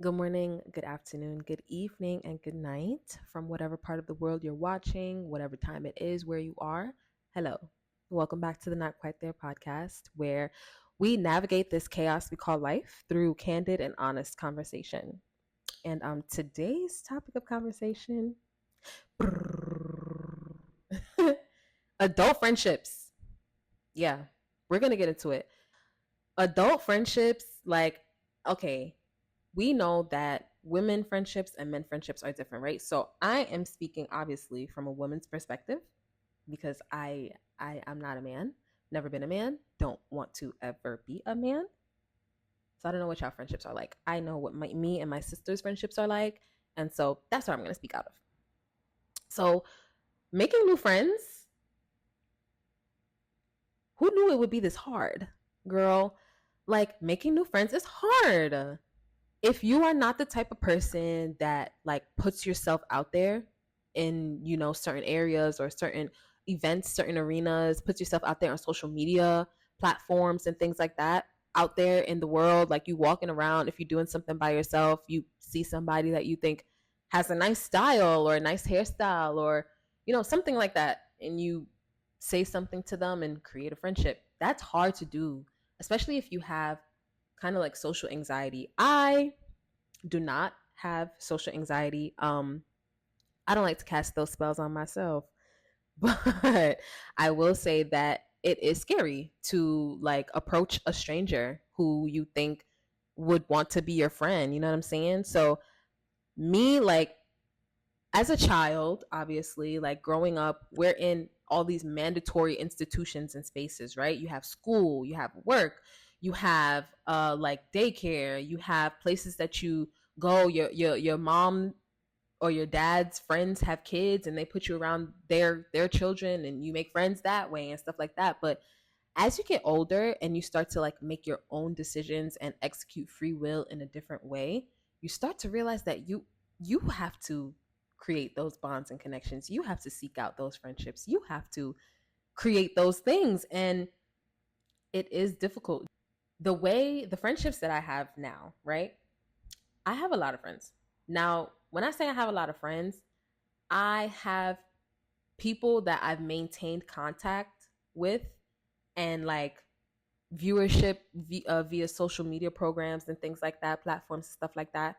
Good morning, good afternoon, good evening, and good night from whatever part of the world you're watching, whatever time it is where you are. Hello. Welcome back to the Not Quite There podcast, where we navigate this chaos we call life through candid and honest conversation. And today's topic of conversation adult friendships. Yeah, we're going to get into it. Adult friendships, okay, we know that women friendships and men friendships are different, right? So I am speaking obviously from a woman's perspective because I am not a man, never been a man, don't want to ever be a man. So I don't know what y'all friendships are like. I know what me and my sister's friendships are like, and so that's what I'm going to speak out of. So making new friends, who knew it would be this hard, girl? Like making new friends is hard. If you are not the type of person that like puts yourself out there in certain areas or certain events, certain arenas, puts yourself out there on social media platforms and things like that, out there in the world, like you walking around, if you're doing something by yourself, you see somebody that you think has a nice style or a nice hairstyle or something like that, and you say something to them and create a friendship. That's hard to do, especially if you have kind of like social anxiety. I do not have social anxiety. I don't like to cast those spells on myself, but I will say that it is scary to like approach a stranger who you think would want to be your friend. You know what I'm saying? So me, like as a child, obviously, like growing up, we're in all these mandatory institutions and spaces, right? You have school, you have work, you have like daycare, you have places that you go. Your mom or your dad's friends have kids, and they put you around their children, and you make friends that way and stuff like that. But as you get older and you start to like make your own decisions and execute free will in a different way, you start to realize that you have to create those bonds and connections. You have to seek out those friendships. You have to create those things, and it is difficult. The friendships that I have now, right? I have a lot of friends. Now, when I say I have a lot of friends, I have people that I've maintained contact with and like viewership via social media programs and things like that, platforms and stuff like that.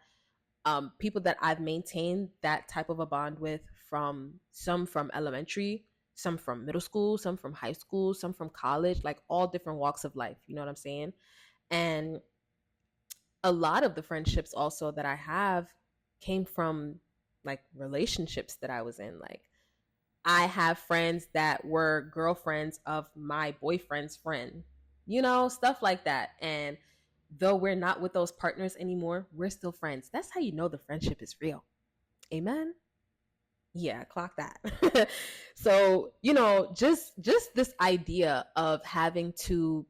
People that I've maintained that type of a bond with, from some from elementary, some from middle school, some from high school, some from college, like all different walks of life. You know what I'm saying? And a lot of the friendships also that I have came from like relationships that I was in. Like I have friends that were girlfriends of my boyfriend's friend, stuff like that. And though we're not with those partners anymore, we're still friends. That's how you know the friendship is real. Amen. Yeah, clock that. So, just this idea of having to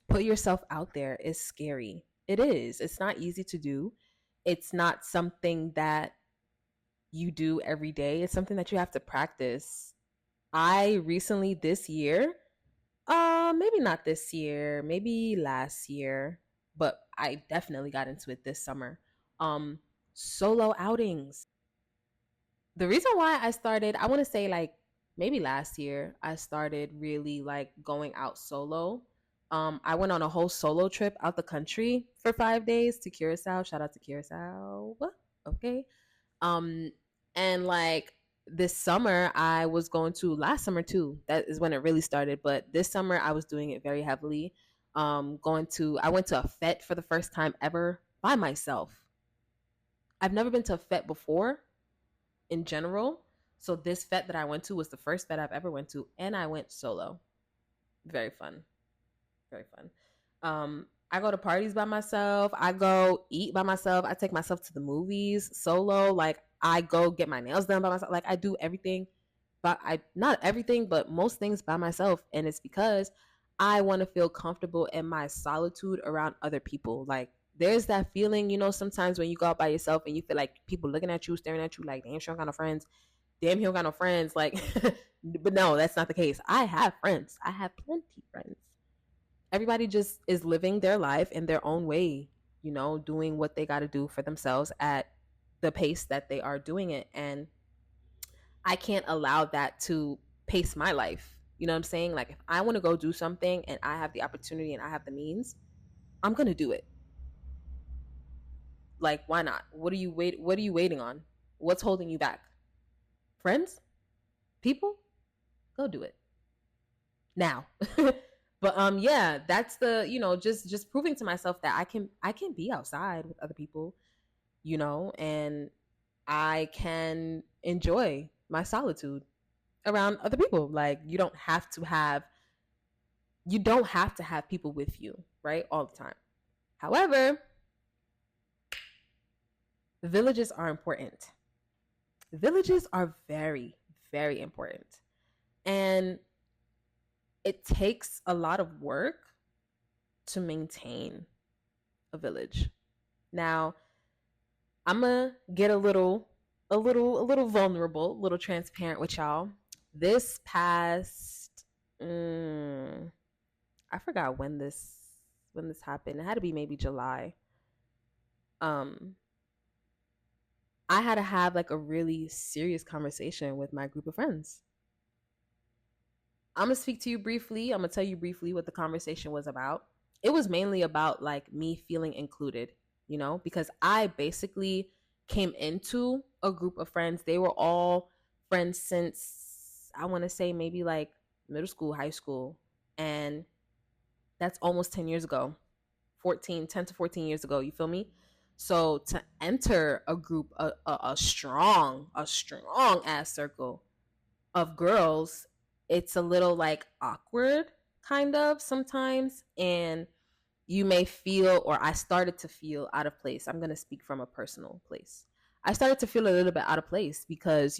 put yourself out there is scary. It is. It's not easy to do. It's not something that you do every day. It's something that you have to practice. I recently this year, maybe not this year, maybe last year, but I definitely got into it this summer. Solo outings. The reason why I started, I want to say like maybe last year, I started really like going out solo. I went on a whole solo trip out the country for 5 days to Curacao. Shout out to Curacao. Okay. Um, and like this summer, I was going to last summer too. That is when it really started. But this summer, I was doing it very heavily. I went to a fete for the first time ever by myself. I've never been to a fete before in general. So this fete that I went to was the first fete I've ever went to, and I went solo. Very fun, very fun. I go to parties by myself. I go eat by myself. I take myself to the movies solo. Like I go get my nails done by myself. Like I do everything, but I not everything, but most things by myself. And it's because I want to feel comfortable in my solitude around other people. Like there's that feeling, sometimes when you go out by yourself and you feel like people looking at you, staring at you, like, damn, she don't got no friends. Damn, he don't got no friends. Like, but no, that's not the case. I have friends. I have plenty friends. Everybody just is living their life in their own way. doing what they got to do for themselves at the pace that they are doing it. And I can't allow that to pace my life. You know what I'm saying? Like, if I want to go do something and I have the opportunity and I have the means, I'm going to do it. Like, why not? What are you waiting on? What's holding you back? Friends? People? Go do it. Now. But yeah, that's the, just proving to myself that I can be outside with other people, and I can enjoy my solitude around other people. Like, you don't have to have people with you, right? All the time. However, villages are important. Villages are very, very important. And it takes a lot of work to maintain a village. Now, I'm gonna get a little vulnerable, a little transparent with y'all. This past, I forgot when this happened. It had to be maybe July. Um, I had to have like a really serious conversation with my group of friends. I'm gonna speak to you briefly. I'm gonna tell you briefly what the conversation was about. It was mainly about like me feeling included, because I basically came into a group of friends. They were all friends since, I want to say, maybe like middle school, high school. And that's almost 10 years ago. 10 to 14 years ago, you feel me? So to enter a group, a strong ass circle of girls, it's a little like awkward kind of sometimes. And you may feel, or I started to feel, out of place. I'm going to speak from a personal place. I started to feel a little bit out of place because,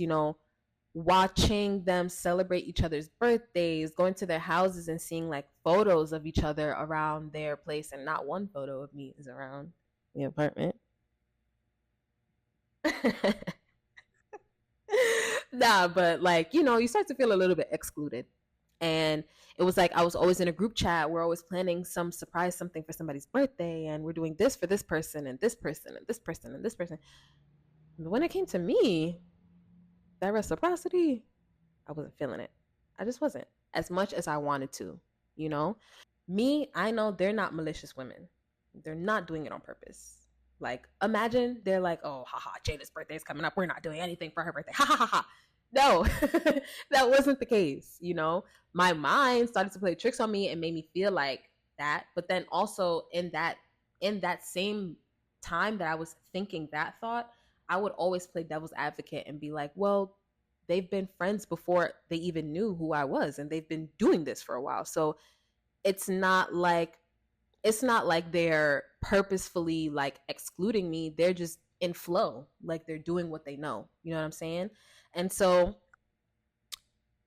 watching them celebrate each other's birthdays, going to their houses and seeing like photos of each other around their place, and not one photo of me is around the apartment. Nah, but like, you start to feel a little bit excluded. And it was like I was always in a group chat. We're always planning some surprise something for somebody's birthday, and we're doing this for this person and this person and this person and this person. But when it came to me, that reciprocity, I wasn't feeling it. I just wasn't, as much as I wanted to, you know? Me, I know they're not malicious women. They're not doing it on purpose. Like, imagine they're like, oh, haha, Jada's birthday is coming up. We're not doing anything for her birthday. Ha ha ha ha. No, that wasn't the case. My mind started to play tricks on me and made me feel like that. But then also in that same time that I was thinking that thought, I would always play devil's advocate and be like, well, they've been friends before they even knew who I was, and they've been doing this for a while. So it's not like they're purposefully like excluding me. They're just in flow, like they're doing what they know. You know what I'm saying? And so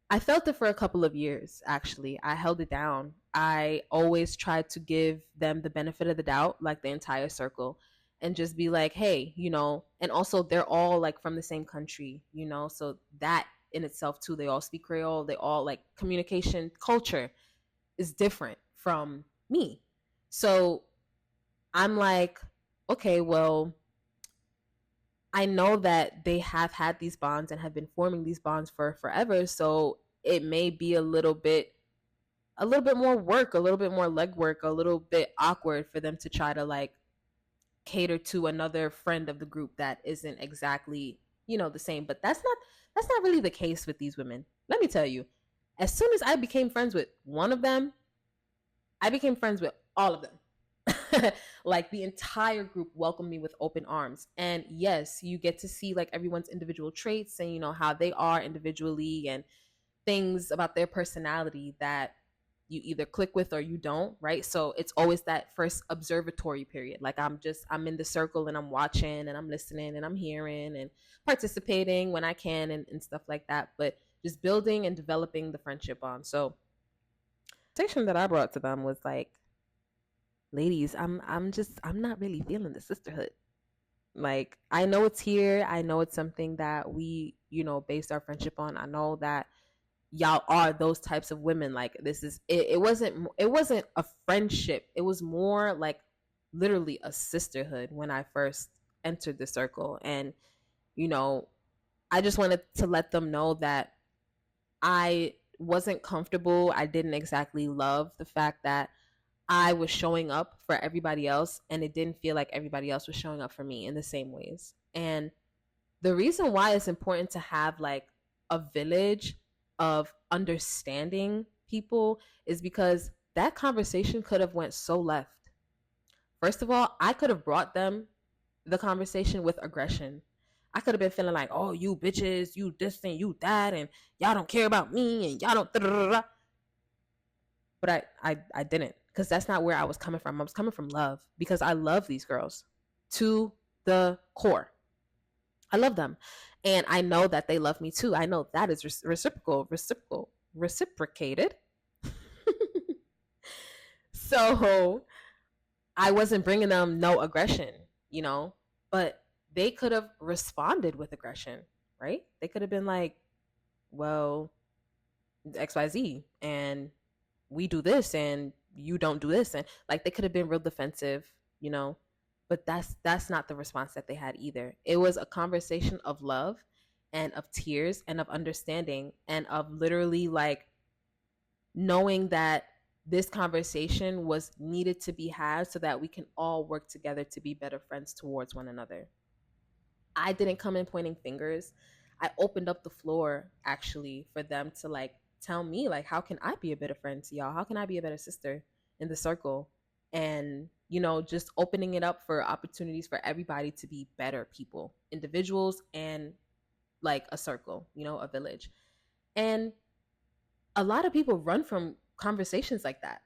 I felt it for a couple of years, actually. I held it down. I always tried to give them the benefit of the doubt, like the entire circle, and just be like, hey, and also they're all like from the same country, so that in itself too, they all speak Creole, they all like communication culture is different from me. So I'm like, okay, well, I know that they have had these bonds and have been forming these bonds for forever. So it may be a little bit more work, a little bit more legwork, a little bit awkward for them to try to like cater to another friend of the group that isn't exactly, the same. But that's not really the case with these women. Let me tell you, as soon as I became friends with one of them, I became friends with all of them. Like the entire group welcomed me with open arms. And yes, you get to see like everyone's individual traits and how they are individually, and things about their personality that you either click with or you don't, right? So it's always that first observatory period. Like I'm in the circle and I'm watching and I'm listening and I'm hearing and participating when I can, and stuff like that. But just building and developing the friendship bond. So the conversation that I brought to them was like, ladies, I'm not really feeling the sisterhood. Like, I know it's here. I know it's something that we, based our friendship on. I know that y'all are those types of women. Like, this is it wasn't a friendship. It was more like literally a sisterhood when I first entered the circle. And, you know, I just wanted to let them know that I wasn't comfortable. I didn't exactly love the fact that I was showing up for everybody else and it didn't feel like everybody else was showing up for me in the same ways. And the reason why it's important to have like a village of understanding people is because that conversation could have went so left. First of all, I could have brought them the conversation with aggression. I could have been feeling like, oh, you bitches, you this and you that, and y'all don't care about me, and y'all don't. Da-da-da-da. But I didn't, because that's not where I was coming from. I was coming from love, because I love these girls to the core. I love them, and I know that they love me too. I know that is reciprocated. So I wasn't bringing them no aggression, you know, but they could have responded with aggression, right? They could have been like, well, XYZ, and we do this and you don't do this. And like, they could have been real defensive, you know, but that's not the response that they had either. It was a conversation of love and of tears and of understanding and of literally like knowing that this conversation was needed to be had so that we can all work together to be better friends towards one another. I didn't come in pointing fingers. I opened up the floor actually for them to like tell me like, how can I be a better friend to y'all? How can I be a better sister in the circle? And, you know, just opening it up for opportunities for everybody to be better people, individuals and like a circle, you know, a village. And a lot of people run from conversations like that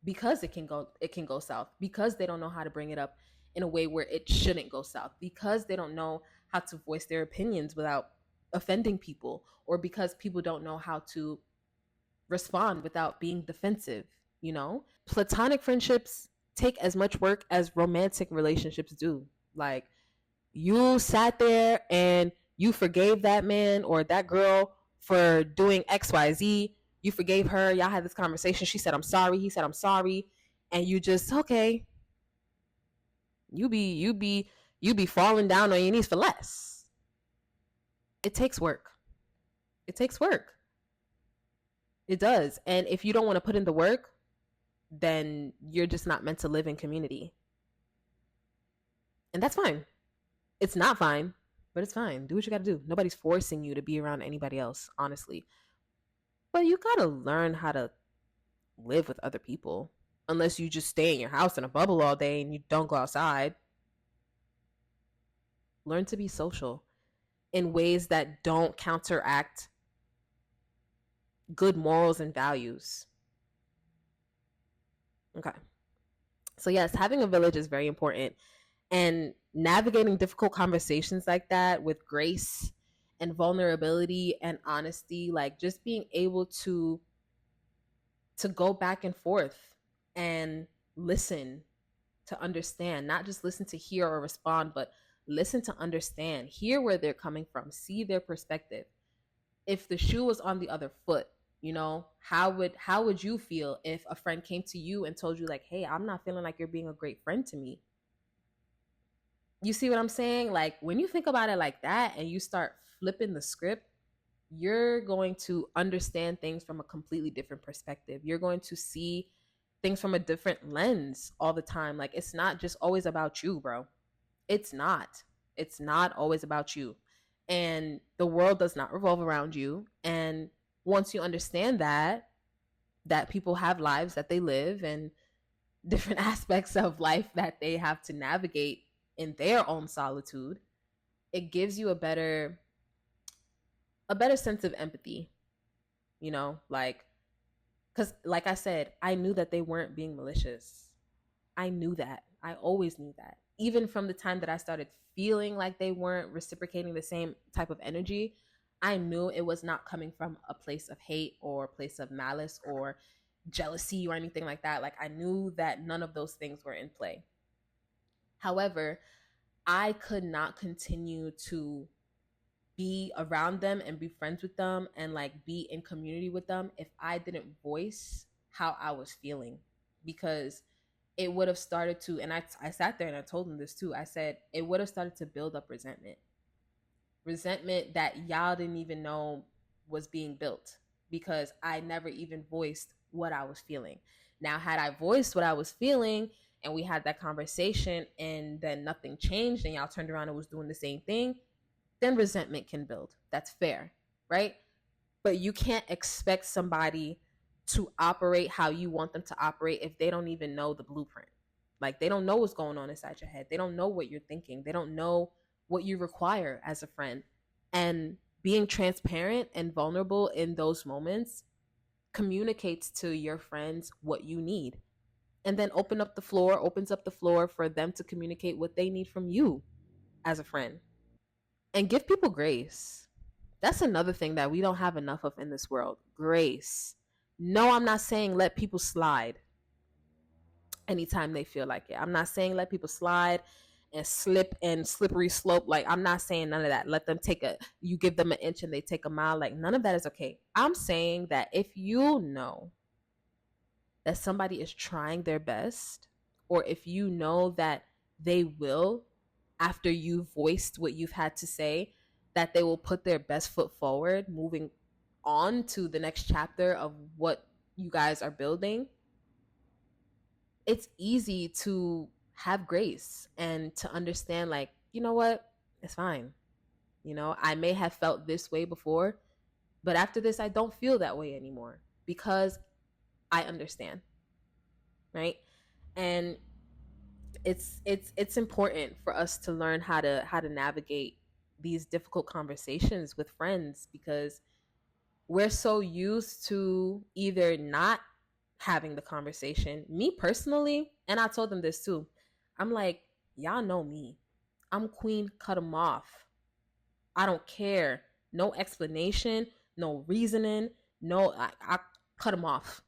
because it can go south, because they don't know how to bring it up in a way where it shouldn't go south, because they don't know how to voice their opinions without offending people, or because people don't know how to respond without being defensive, you know? Platonic friendships take as much work as romantic relationships do. Like, you sat there and you forgave that man or that girl for doing XYZ. You forgave her. Y'all had this conversation. She said, I'm sorry. He said, I'm sorry. And you just, okay. You be falling down on your knees for less. It takes work. It takes work. It does. And if you don't want to put in the work, then you're just not meant to live in community. And that's fine. It's not fine, but it's fine. Do what you got to do. Nobody's forcing you to be around anybody else, honestly. But you got to learn how to live with other people. Unless you just stay in your house in a bubble all day and you don't go outside. Learn to be social in ways that don't counteract good morals and values. Okay. So, yes, having a village is very important. And navigating difficult conversations like that with grace and vulnerability and honesty, like just being able to go back and forth and listen to understand, not just listen to hear or respond, but listen to understand, hear where they're coming from, see their perspective. If the shoe was on the other foot, you know, how would you feel if a friend came to you and told you like, hey, I'm not feeling like you're being a great friend to me? You see what I'm saying? Like, when you think about it like that and you start flipping the script, you're going to understand things from a completely different perspective. You're going to see things from a different lens all the time. Like, it's not just always about you, bro. It's not. It's not always about you. And the world does not revolve around you. And once you understand that people have lives that they live and different aspects of life that they have to navigate in their own solitude, it gives you a better sense of empathy, you know, like, because like I said, I knew that they weren't being malicious. I knew that. I always knew that. Even from the time that I started feeling like they weren't reciprocating the same type of energy, I knew it was not coming from a place of hate or a place of malice or jealousy or anything like that. Like, I knew that none of those things were in play. However, I could not continue to be around them and be friends with them and like be in community with them if I didn't voice how I was feeling. Because it would have started to, and I sat there and I told him this too. I said it would have started to build up resentment that y'all didn't even know was being built, because I never even voiced what I was feeling. Now, had I voiced what I was feeling and we had that conversation and then nothing changed and y'all turned around and was doing the same thing, then resentment can build. That's fair, right? But you can't expect somebody to operate how you want them to operate if they don't even know the blueprint. Like, they don't know what's going on inside your head. They don't know what you're thinking. They don't know what you require as a friend. And being transparent and vulnerable in those moments communicates to your friends what you need. And then opens up the floor for them to communicate what they need from you as a friend. And give people grace. That's another thing that we don't have enough of in this world. Grace. No, I'm not saying let people slide anytime they feel like it. I'm not saying let people slide and slip and slippery slope. Like, I'm not saying none of that. Let them you give them an inch and they take a mile. Like, none of that is okay. I'm saying that if you know that somebody is trying their best, or if you know that they will, after you voiced what you've had to say, that they will put their best foot forward moving on to the next chapter of what you guys are building, it's easy to have grace and to understand, like, you know what, it's fine. I may have felt this way before, but after this I don't feel that way anymore, because I understand, right? And it's important for us to learn how to navigate these difficult conversations with friends, because we're so used to either not having the conversation. Me personally, and I told them this too, I'm like, y'all know me. I'm queen, cut them off. I don't care. No explanation, no reasoning, no, I cut them off.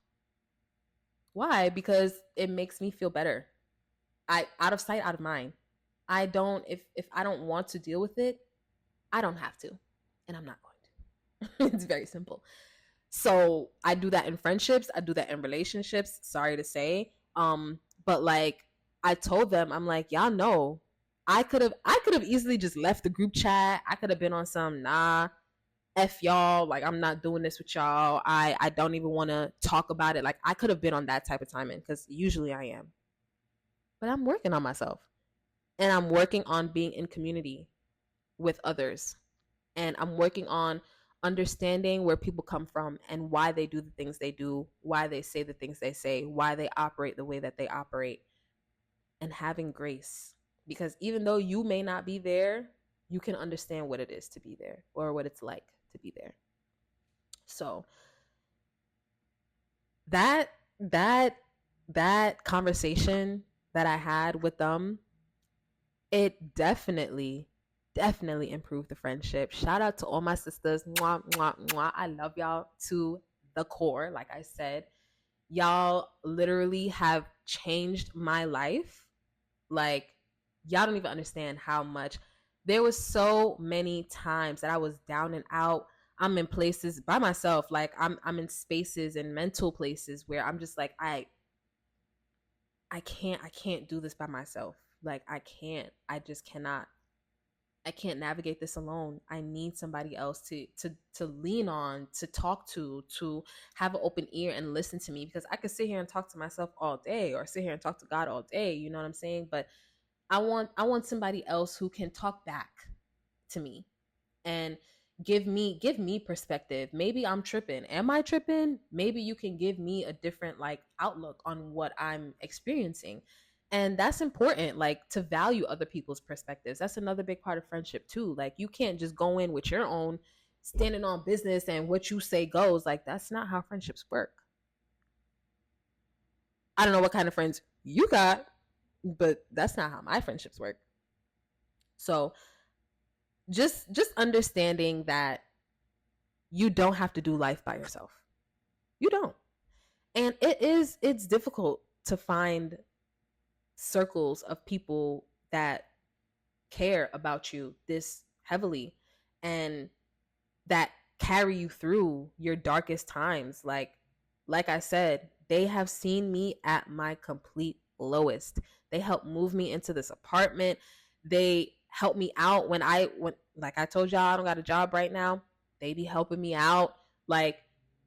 Why? Because it makes me feel better. Out of sight, out of mind. I don't, if I don't want to deal with it, I don't have to. And I'm not going to. It's very simple. So I do that in friendships, I do that in relationships, sorry to say. But like, I told them, I'm like, y'all know, I could have easily just left the group chat. I could have been on some, nah, F y'all, like, I'm not doing this with y'all. I don't even want to talk about it. Like, I could have been on that type of timing, because usually I am. But I'm working on myself. And I'm working on being in community with others. And I'm working on understanding where people come from and why they do the things they do, why they say the things they say, why they operate the way that they operate, and having grace. Because even though you may not be there, you can understand what it is to be there, or what it's like to be there. So that conversation that I had with them, it definitely improved the friendship. Shout out to all my sisters. Mwah, mwah, mwah. I love y'all to the core. Like I said, y'all literally have changed my life. Like, y'all don't even understand how much. There was so many times that I was down and out. I'm in places by myself. Like, I'm in spaces and mental places where I'm just like, I can't do this by myself. Like, I just cannot. I can't navigate this alone. I need somebody else to lean on, to talk to have an open ear and listen to me, because I could sit here and talk to myself all day, or sit here and talk to God all day, you know what I'm saying? But I want somebody else who can talk back to me and give me perspective. Maybe I'm tripping. Am I tripping? Maybe you can give me a different, like, outlook on what I'm experiencing. And that's important, like, to value other people's perspectives. That's another big part of friendship too. Like, you can't just go in with your own standing on business and what you say goes. Like, that's not how friendships work. I don't know what kind of friends you got, but that's not how my friendships work. So just understanding that you don't have to do life by yourself. You don't. And it's difficult to find circles of people that care about you this heavily and that carry you through your darkest times. Like I said, they have seen me at my complete lowest. They helped move me into this apartment. They helped me out when like I told y'all, I don't got a job right now. They be helping me out. Like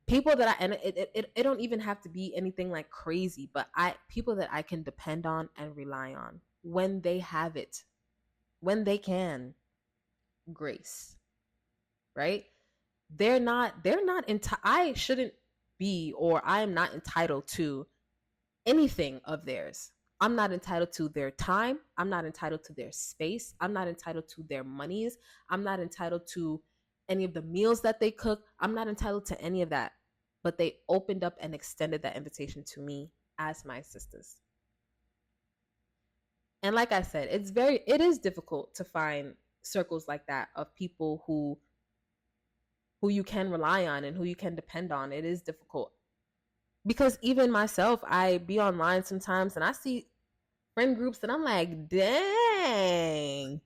people that I, and it don't even have to be anything like crazy, but people that I can depend on and rely on when they have it, when they can. Grace, right? I shouldn't be, or I am not entitled to anything of theirs. I'm not entitled to their time. I'm not entitled to their space. I'm not entitled to their monies. I'm not entitled to any of the meals that they cook. I'm not entitled to any of that. But they opened up and extended that invitation to me as my sisters. And like I said, it is difficult to find circles like that of people who you can rely on and who you can depend on. It is difficult. Because even myself, I be online sometimes and I see friend groups and I'm like, dang,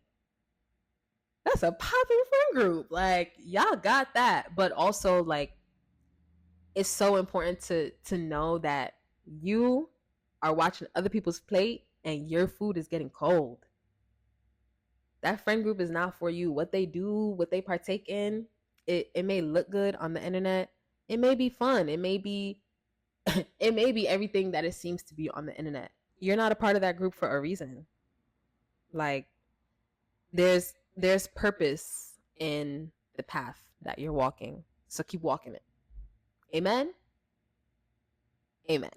that's a popping friend group. Like, y'all got that. But also, like, it's so important to know that you are watching other people's plate and your food is getting cold. That friend group is not for you. What they do, what they partake in, it may look good on the internet. It may be fun. It may be it may be everything that it seems to be on the internet. You're not a part of that group for a reason. Like there's purpose in the path that you're walking. So keep walking it. Amen. Amen.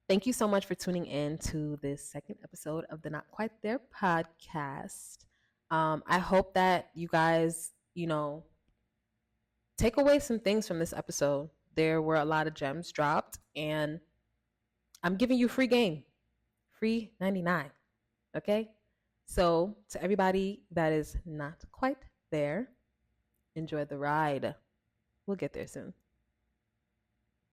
Thank you so much for tuning in to this second episode of the Not Quite There podcast. I hope that you guys, take away some things from this episode. There were a lot of gems dropped, and I'm giving you free game, free 99. Okay? So, to everybody that is not quite there, enjoy the ride. We'll get there soon.